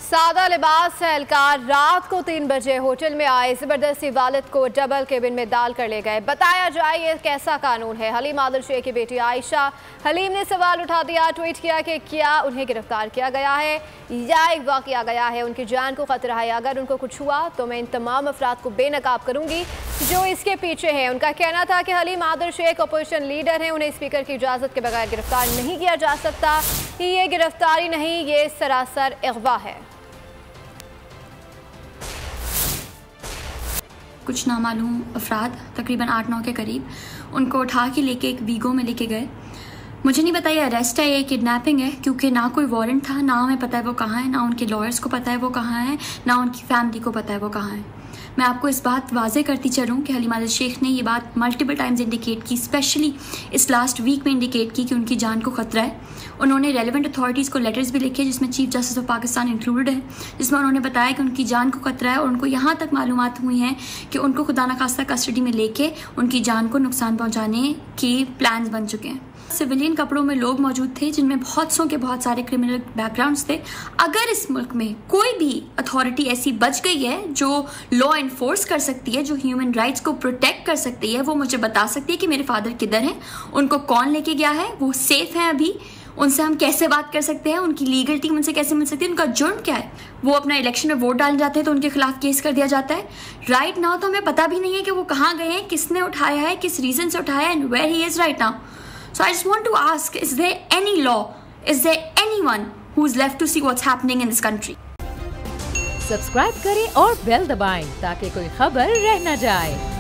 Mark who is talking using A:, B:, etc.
A: सादा लिबास एहलकार रात को 3 बजे होटल में आए, जबरदस्ती वालिद को डबल केबिन में डाल कर ले गए। बताया जाए ये कैसा कानून है। हलीम आदिल शेख की बेटी आयशा हलीम ने सवाल उठा दिया, ट्वीट किया कि क्या उन्हें गिरफ्तार किया गया है या एक वाक़या गया है, उनकी जान को खतरा है। अगर उनको कुछ हुआ तो मैं इन तमाम अफराद को बेनकाब करूंगी जो इसके पीछे हैं। उनका कहना था कि हलीम आदिल शेख अपोजिशन लीडर हैं, उन्हें स्पीकर की इजाज़त के बगैर गिरफ्तार नहीं किया जा सकता। ये गिरफ्तारी नहीं, ये सरासर अगवा है।
B: कुछ नामालूम अफराद तकरीबन 8-9 के करीब उनको उठा के लेके एक वीगो में लेके गए। मुझे नहीं पता ये अरेस्ट है या किडनैपिंग है, क्योंकि ना कोई वारंट था, ना हमें पता है वो कहाँ है, ना उनके लॉयर्स को पता है वो कहाँ है, ना उनकी फैमिली को पता है वो कहाँ है। मैं आपको इस बात वाजे करती चलूँ कि हलीम आदिल शेख ने ये बात मल्टीपल टाइम्स इंडिकेट की, स्पेशली इस लास्ट वीक में इंडिकेट की कि उनकी जान को ख़तरा है। उन्होंने रेलिवेंट अथॉरिटीज़ को लेटर्स भी लिखे जिसमें chief justice of Pakistan included है, जिसमें उन्होंने बताया कि उनकी जान को खतरा है और उनको यहाँ तक मालूमात हुई हैं कि उनको खुदा न खास्ता कस्टडी में लेके उनकी जान को नुकसान पहुँचाने के प्लान्स बन चुके हैं। सिविलियन कपड़ों में लोग मौजूद थे जिनमें बहुत सारे क्रिमिनल बैकग्राउंड्स थे। अगर इस मुल्क में कोई भी अथॉरिटी ऐसी बच गई है जो लॉ इन्फोर्स कर सकती है, जो ह्यूमन राइट्स को प्रोटेक्ट कर सकती है, वो मुझे बता सकती है कि मेरे फादर किधर हैं, उनको कौन लेके गया है, वो सेफ हैं अभी, उनसे हम कैसे बात कर सकते हैं, उनकी लीगल टीम उनसे कैसे मिल सकती है, उनका जुर्म क्या है। वो अपना इलेक्शन में वोट डालने जाते हैं तो उनके खिलाफ केस कर दिया जाता है। राइट नाउ तो हमें पता भी नहीं है कि वो कहाँ गए हैं, किसने उठाया है, किस रीजन से उठाया है, and where he is right now. So I just want to ask, is there any law, is there anyone who's left to see what's happening in this country?
C: Subscribe करें और बेल दबाएं ताकि कोई खबर रह न जाए।